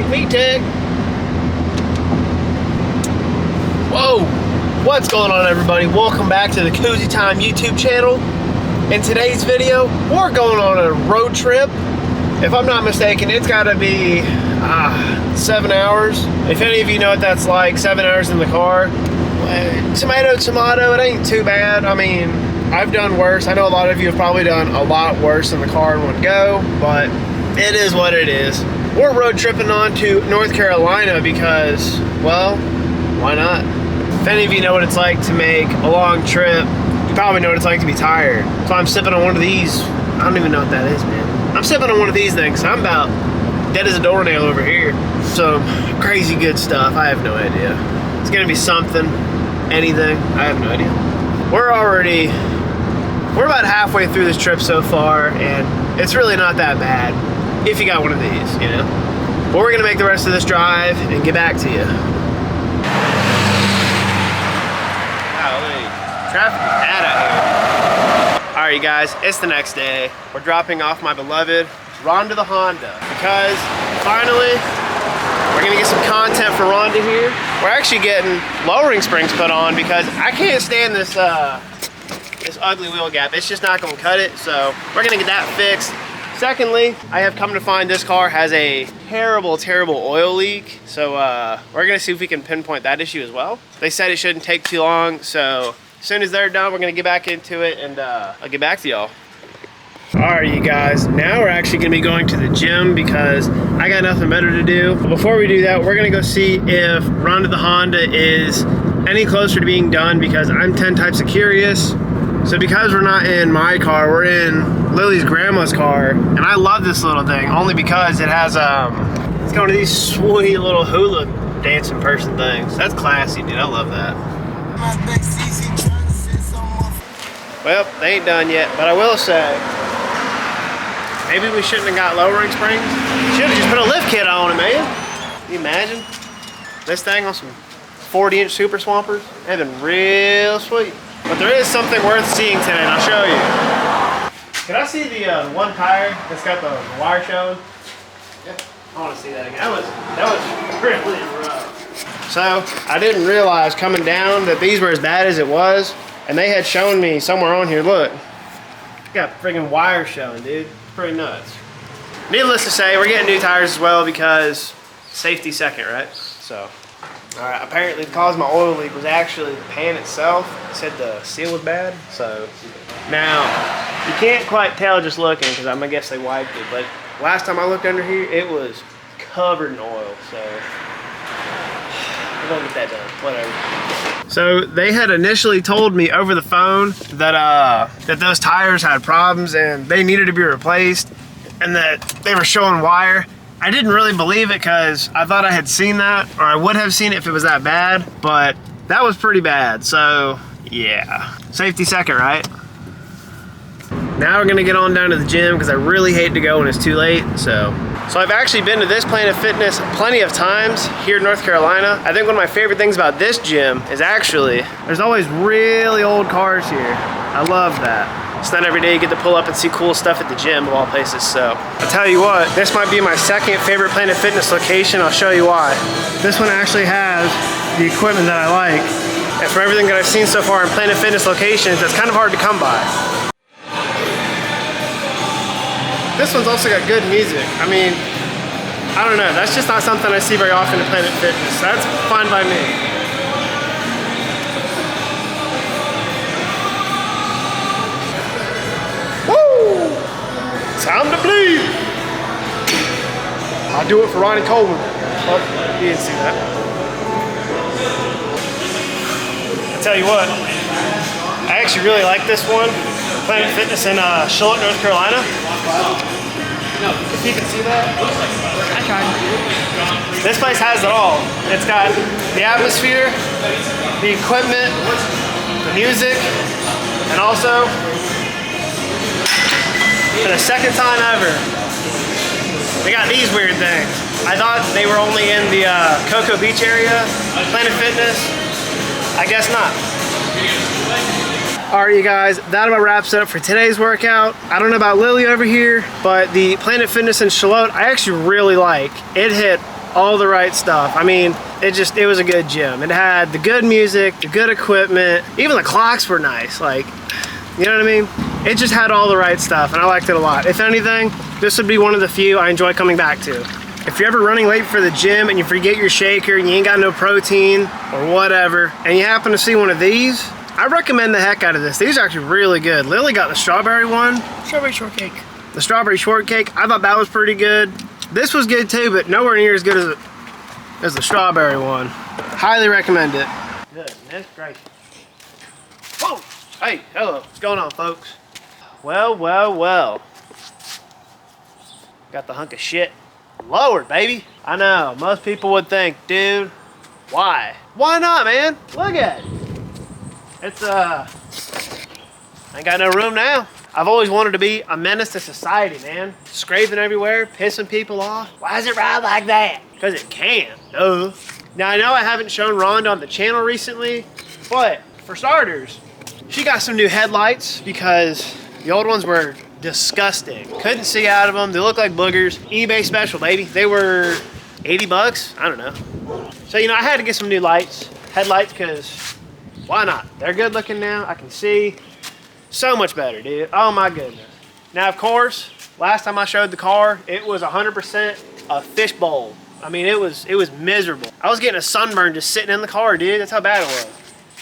VTEC. Whoa, what's going on, everybody? Welcome back to the Cozy Time YouTube channel. In today's video, we're going on a road trip. If I'm not mistaken, it's got to be 7 hours. If any of you know what that's like, 7 hours in the car. Tomato, it ain't too bad. I mean, I've done worse. I know a lot of you have probably done a lot worse in the car in one go, but it is what it is. We're road tripping on to North Carolina because, well, why not? If any of you know what it's like to make a long trip, you probably know what it's like to be tired. So I'm sipping on one of these. I don't even know what that is, man. I'm sipping on one of these things. I'm about dead as a doornail over here. Some crazy good stuff. I have no idea. It's gonna be something, anything. I have no idea. We're about halfway through this trip so far, and it's really not that bad if you got one of these, you know? But we're gonna make the rest of this drive and get back to you. Traffic is bad out here. All right, you guys, it's the next day. We're dropping off my beloved Rhonda the Honda because finally we're gonna get some content for Rhonda here. We're actually getting lowering springs put on because I can't stand this this ugly wheel gap. It's just not gonna cut it, so we're gonna get that fixed. Secondly, I have come to find this car has a terrible oil leak. So we're gonna see if we can pinpoint that issue as well. They said it shouldn't take too long, so as soon as they're done, we're gonna get back into it and I'll get back to y'all. All right, you guys, now we're actually gonna be going to the gym because I got nothing better to do. But before we do that, we're gonna go see if Rhonda the Honda is any closer to being done because I'm 10 types of curious. So because we're not in my car, we're in Lily's grandma's car. And I love this little thing only because it has, it's got one of these sweet little hula dancing person things. That's classy, dude, I love that. Well, they ain't done yet, but I will say, maybe we shouldn't have got lowering springs. Should have just put a lift kit on it, man. Can you imagine? This thing on some 40-inch Super Swampers? That'd been real sweet. But there is something worth seeing today, and I'll show you. Can I see the one tire that's got the wire showing? Yeah, I want to see that again. That was really rough. So, I didn't realize coming down that these were as bad as it was. And they had shown me somewhere on here, look. Got friggin' wire showing, dude. It's pretty nuts. Needless to say, we're getting new tires as well because safety second, right? So, alright, apparently the cause of my oil leak was actually the pan itself. It said the seal was bad, so. Now, you can't quite tell just looking because I'm gonna guess they wiped it, but last time I looked under here, it was covered in oil, so. We're gonna get that done, whatever. So they had initially told me over the phone that that those tires had problems and they needed to be replaced and that they were showing wire. I didn't really believe it because I thought I had seen that, or I would have seen it if it was that bad, but that was pretty bad. So yeah, safety second, right? Now we're gonna get on down to the gym because I really hate to go when it's too late, so I've actually been to this Planet Fitness plenty of times here in North Carolina. I think one of my favorite things about this gym is actually, there's always really old cars here. I love that. It's not every day you get to pull up and see cool stuff at the gym of all places, so. I'll tell you what, this might be my second favorite Planet Fitness location. I'll show you why. This one actually has the equipment that I like. And from everything that I've seen so far in Planet Fitness locations, it's kind of hard to come by. This one's also got good music. I mean, I don't know. That's just not something I see very often at Planet Fitness. That's fine by me. Woo! Time to bleed. I'll do it for Ronnie Coleman. Oh, you didn't see that. I tell you what, I actually really like this one. Planet Fitness in Charlotte, North Carolina. If you can see that. I tried. This place has it all. It's got the atmosphere, the equipment, the music, and also, for the second time ever, they got these weird things. I thought they were only in the Cocoa Beach area, Planet Fitness. I guess not. Alright, you guys, that about wraps it up for today's workout. I don't know about Lily over here, but the Planet Fitness in Charlotte, I actually really like. It hit all the right stuff. I mean, it was a good gym. It had the good music, the good equipment, even the clocks were nice. Like, you know what I mean? It just had all the right stuff, and I liked it a lot. If anything, this would be one of the few I enjoy coming back to. If you're ever running late for the gym and you forget your shaker and you ain't got no protein or whatever, and you happen to see one of these, I recommend the heck out of this. These are actually really good. Lily got the strawberry one. Strawberry shortcake. The strawberry shortcake, I thought that was pretty good. This was good too, but nowhere near as good as the strawberry one. Highly recommend it. Goodness gracious. Whoa! Hey, hello. What's going on, folks? Well, well, well. Got the hunk of shit lowered, baby. I know, most people would think, dude, why? Why not, man? Look at it. It's, ain't got no room now. I've always wanted to be a menace to society, man. Scraping everywhere, pissing people off. Why does it ride like that? Because it can, duh. Now, I know I haven't shown Rhonda on the channel recently, but for starters, she got some new headlights because the old ones were disgusting. Couldn't see out of them. They look like boogers. eBay special, baby. They were 80 bucks. I don't know. So, you know, I had to get some new headlights, because why not? They're good looking now. I can see. So much better, dude. Oh my goodness. Now, of course, last time I showed the car, it was 100% a fishbowl. I mean, it was miserable. I was getting a sunburn just sitting in the car, dude. That's how bad it was.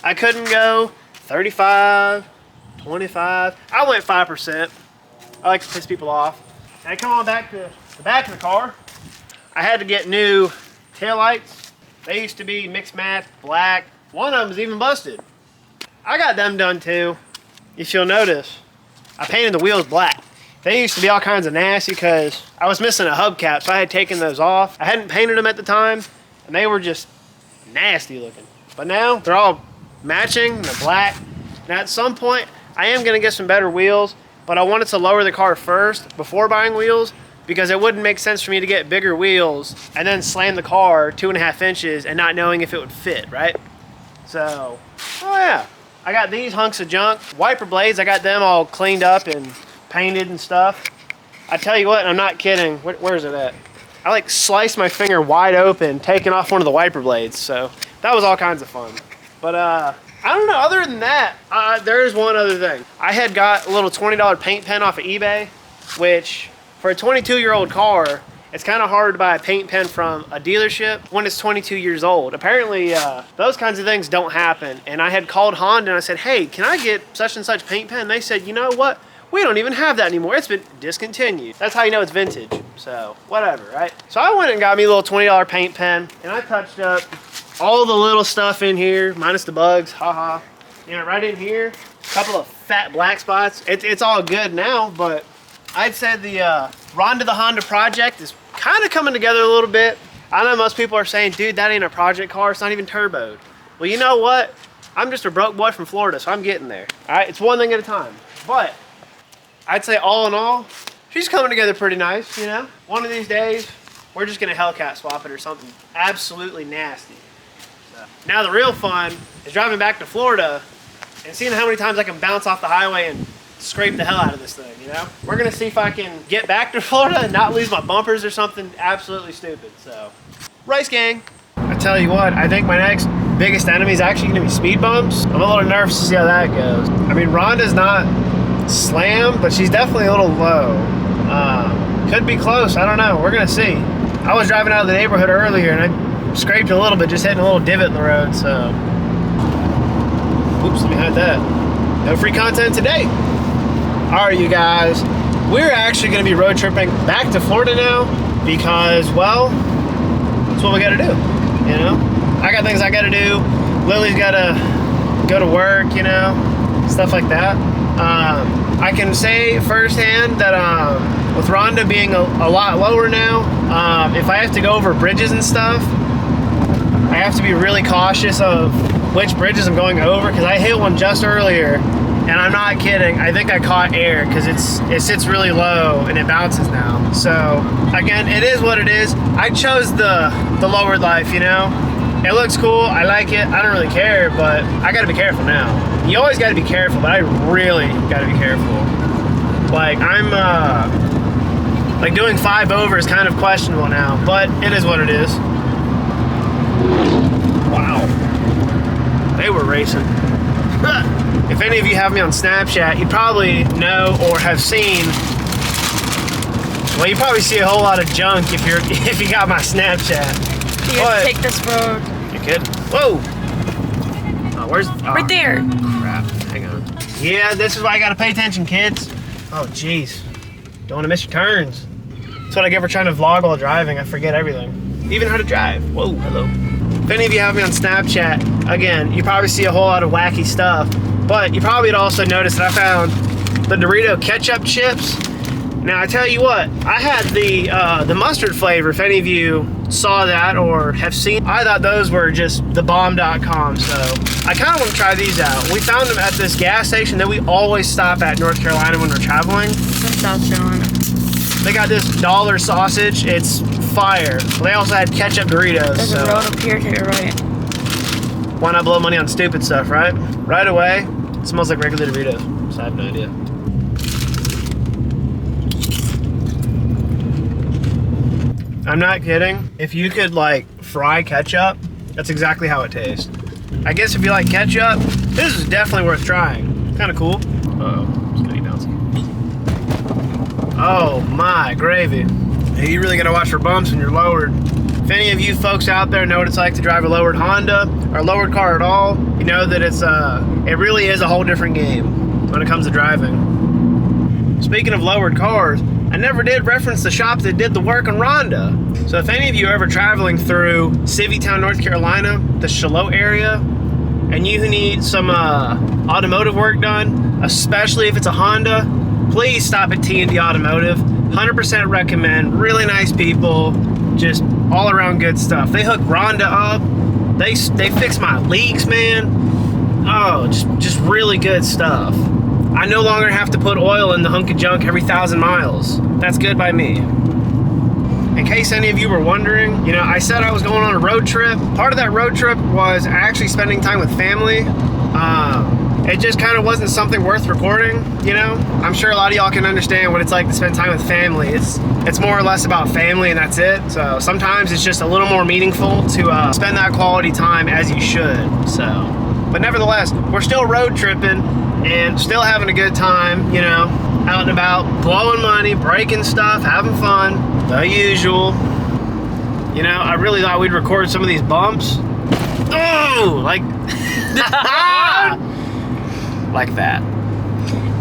I couldn't go 35, 25. I went 5%. I like to piss people off. And come on back to the back of the car. I had to get new taillights. They used to be mixed match, black. One of them was even busted. I got them done too. If you'll notice, I painted the wheels black. They used to be all kinds of nasty because I was missing a hubcap, so I had taken those off. I hadn't painted them at the time, and they were just nasty looking. But now, they're all matching, they're black. Now at some point, I am gonna get some better wheels, but I wanted to lower the car first before buying wheels, because it wouldn't make sense for me to get bigger wheels and then slam the car 2.5 inches and not knowing if it would fit, right? So, oh yeah. I got these hunks of junk. Wiper blades, I got them all cleaned up and painted and stuff. I tell you what, and I'm not kidding. Where's it at? I like sliced my finger wide open, taking off one of the wiper blades. So that was all kinds of fun. But I don't know, other than that, there's one other thing. I had got a little $20 paint pen off of eBay, which for a 22-year-old car, it's kind of hard to buy a paint pen from a dealership when it's 22 years old. Apparently, those kinds of things don't happen. And I had called Honda and I said, hey, can I get such and such paint pen? And they said, you know what? We don't even have that anymore. It's been discontinued. That's how you know it's vintage. So, whatever, right? So I went and got me a little $20 paint pen, and I touched up all the little stuff in here, minus the bugs, haha. You know, right in here, a couple of fat black spots. It's all good now, but I'd say the Rhonda the Honda project is kind of coming together a little bit. I know most people are saying, dude, that ain't a project car. It's not even turboed. Well, you know what? I'm just a broke boy from Florida, so I'm getting there. All right, it's one thing at a time. But I'd say all in all, she's coming together pretty nice, you know? One of these days, we're just gonna Hellcat swap it or something absolutely nasty. So, now the real fun is driving back to Florida and seeing how many times I can bounce off the highway and scrape the hell out of this thing, you know? We're gonna see if I can get back to Florida and not lose my bumpers or something absolutely stupid, so. Race gang. I tell you what, I think my next biggest enemy is actually gonna be speed bumps. I'm a little nervous to see how that goes. I mean, Rhonda's not slammed, but she's definitely a little low. Could be close, I don't know, we're gonna see. I was driving out of the neighborhood earlier and I scraped a little bit, just hitting a little divot in the road, so. Oops, let me hide that. No free content today. All right, you guys, we're actually gonna be road tripping back to Florida now because, well, that's what we gotta do, you know? I got things I gotta do. Lily's gotta go to work, you know, stuff like that. I can say firsthand that with Rhonda being a lot lower now, if I have to go over bridges and stuff, I have to be really cautious of which bridges I'm going over because I hit one just earlier. And I'm not kidding, I think I caught air because it sits really low and it bounces now. So again, it is what it is. I chose the lowered life, you know? It looks cool, I like it, I don't really care, but I gotta be careful now. You always gotta be careful, but I really gotta be careful. Like Like doing 5 over is kind of questionable now, but it is what it is. Wow. They were racing. If any of you have me on Snapchat, you probably know or have seen. Well, you probably see a whole lot of junk if you got my Snapchat. You have to take this road. You kidding? Whoa! Oh, where's right there? Crap! Hang on. Yeah, this is why I gotta pay attention, kids. Oh, jeez. Don't want to miss your turns. That's what I get for trying to vlog while driving. I forget everything, even how to drive. Whoa! Hello. If any of you have me on Snapchat, again, you probably see a whole lot of wacky stuff. But you probably would also notice that I found the Dorito ketchup chips. Now I tell you what, I had the mustard flavor. If any of you saw that or have seen, I thought those were just thebomb.com. So I kind of want to try these out. We found them at this gas station that we always stop at in North Carolina when we're traveling. South Carolina. They got this dollar sausage. It's fire. They also had ketchup Doritos. There's a road up here to your right. Why not blow money on stupid stuff, right? Right away, it smells like regular Doritos. So I have no idea. I'm not kidding. If you could like fry ketchup, that's exactly how it tastes. I guess if you like ketchup, this is definitely worth trying. Kind of cool. Uh-oh, it's getting bouncy. Oh my gravy. Hey, you really gotta watch for bumps when you're lowered. If any of you folks out there know what it's like to drive a lowered Honda or a lowered car at all, you know that it really is a whole different game when it comes to driving. Speaking of lowered cars, I never did reference the shop that did the work on Ronda. So if any of you are ever traveling through Civitytown, North Carolina, the Charlotte area, and you need some automotive work done, especially if it's a Honda, please stop at T&D Automotive. 100% recommend. Really nice people. Just all around good stuff. They hook Ronda up. They fix my leaks, man. Oh, just really good stuff. I no longer have to put oil in the hunk of junk every 1,000 miles. That's good by me. In case any of you were wondering, you know, I said I was going on a road trip. Part of that road trip was actually spending time with family. It just kind of wasn't something worth recording, you know? I'm sure a lot of y'all can understand what it's like to spend time with family. It's more or less about family and that's it. So sometimes it's just a little more meaningful to spend that quality time as you should, so. But nevertheless, we're still road tripping and still having a good time, you know, out and about, blowing money, breaking stuff, having fun, the usual. You know, I really thought we'd record some of these bumps. Oh, like, like that.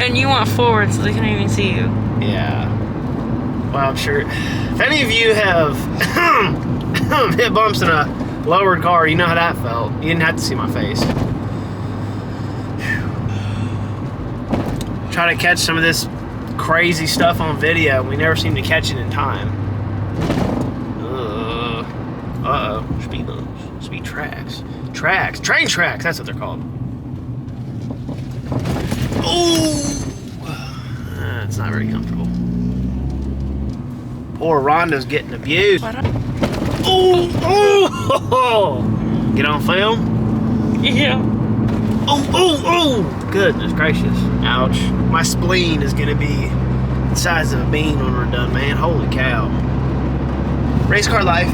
And you want forward so they can't even see you. Yeah. Well, I'm sure if any of you have hit bumps in a lowered car, you know how that felt. You didn't have to see my face. Try to catch some of this crazy stuff on video. We never seem to catch it in time. Uh-oh. Speed bumps. Speed tracks. Tracks. Train tracks. That's what they're called. Oh! It's not very comfortable. Poor Ronda's getting abused. Oh! Oh! Get on film? Yeah. Oh, oh, oh! Goodness gracious. Ouch. My spleen is gonna be the size of a bean when we're done, man. Holy cow. Race car life.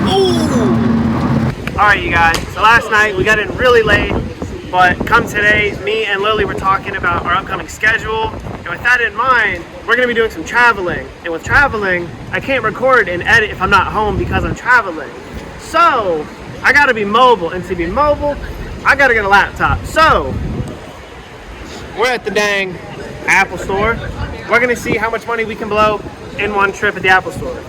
Ooh! Alright, you guys. So last night we got in really late, but come today, me and Lily were talking about our upcoming schedule. And with that in mind, we're gonna be doing some traveling. And with traveling, I can't record and edit if I'm not home because I'm traveling. So, I gotta be mobile. And to be mobile, I gotta get a laptop. So, we're at the dang Apple store. We're gonna see how much money we can blow in one trip at the Apple store.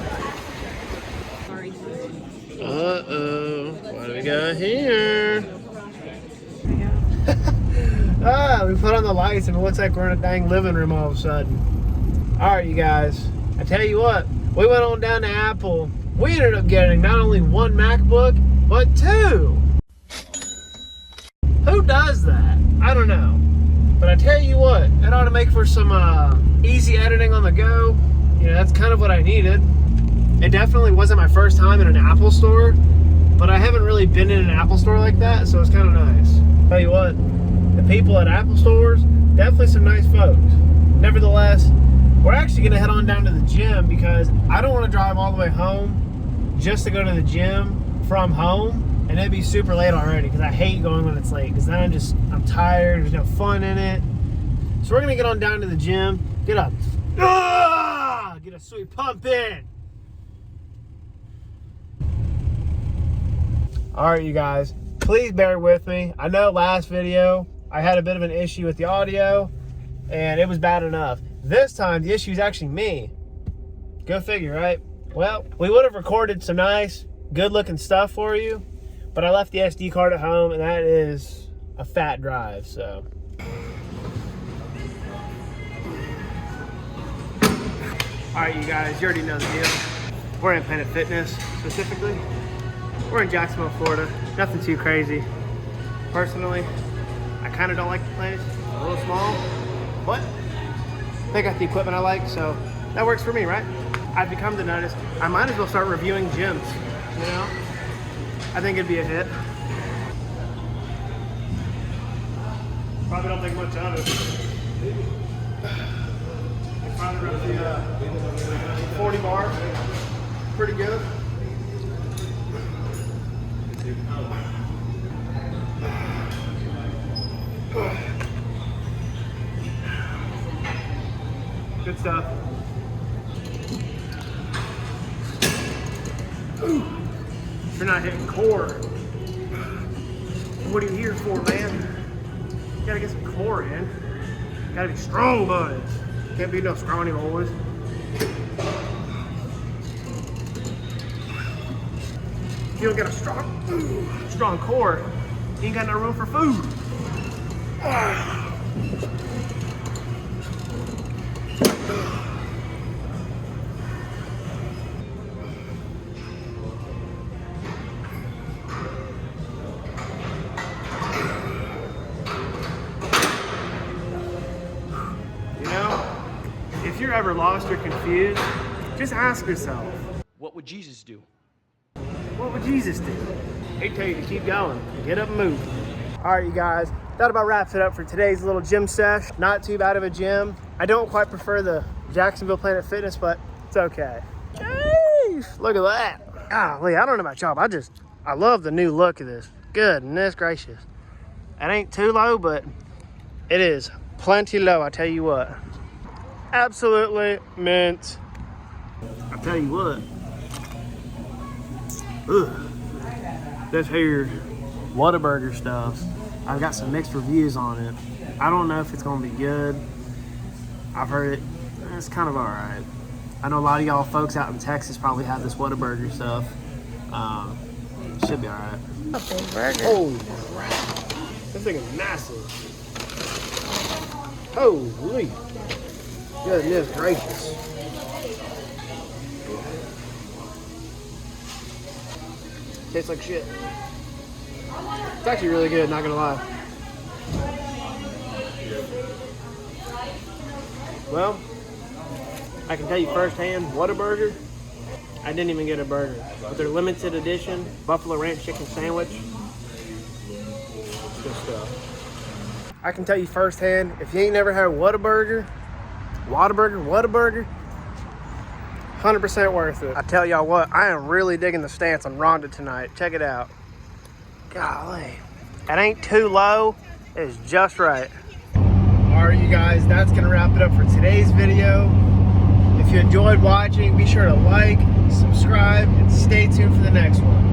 Uh-oh, what do we got here? We put on the lights and it looks like we're in a dang living room all of a sudden. Alright, you guys, I tell you what, we went on down to Apple. We ended up getting not only one MacBook, but 2. Who does that? I don't know. But I tell you what, it ought to make for some easy editing on the go. You know, that's kind of what I needed. It definitely wasn't my first time in an Apple store, but I haven't really been in an Apple store like that, so it's kind of nice. Tell you what, the people at Apple stores, definitely some nice folks. Nevertheless, we're actually gonna head on down to the gym because I don't want to drive all the way home just to go to the gym from home, and it'd be super late already because I hate going when it's late because then I'm tired, there's no fun in it. So we're gonna get on down to the gym, get a sweet pump in. All right, you guys, please bear with me. I know last video I had a bit of an issue with the audio and it was bad enough. This time the issue is actually me. Go figure, right? Well, we would have recorded some nice, good looking stuff for you, but I left the SD card at home and that is a fat drive, so. All right, you guys, you already know the deal. We're in Planet Fitness, specifically. We're in Jacksonville, Florida. Nothing too crazy. Personally, I kind of don't like the place. It's a little small, but they got the equipment I like, so that works for me, right? I've become to notice I might as well start reviewing gyms, you know? I think it'd be a hit. Probably don't think much of it. I finally run the 40 bar. Pretty good. Good stuff. Ooh. If you're not hitting core, what are you here for, man? You gotta get some core in. You gotta be strong, buddy. Can't be no scrawny boys. If you don't get a strong core, you ain't got no room for food. You know, if you're ever lost or confused, just ask yourself, what would Jesus do? what would Jesus do? He'd tell you to keep going, get up and move. All right, you guys, that about wraps it up for today's little gym sesh. Not too bad of a gym. I don't quite prefer the Jacksonville Planet Fitness, but it's okay. Jeez, look at that. Golly, I don't know about y'all, but I love the new look of this. Goodness gracious. It ain't too low, but it is plenty low, I tell you what. Absolutely mint. I tell you what. Ugh. This here Whataburger stuff, I've got some mixed reviews on it. I don't know if it's gonna be good. I've heard it's kind of all right. I know a lot of y'all folks out in Texas probably have this Whataburger stuff. Should be all right. A big burger. Holy crap. This thing is massive. Holy. Goodness gracious. Tastes like shit. It's actually really good, not gonna lie. Well, I can tell you firsthand, Whataburger, I didn't even get a burger. But their limited edition Buffalo Ranch chicken sandwich, it's good stuff. I can tell you firsthand, if you ain't never had Whataburger, 100% worth it. I tell y'all what, I am really digging the stance on Rhonda tonight. Check it out. Golly. It ain't too low, it's just right. Alright, you guys, that's gonna wrap it up for today's video. If you enjoyed watching, be sure to like, subscribe, and stay tuned for the next one.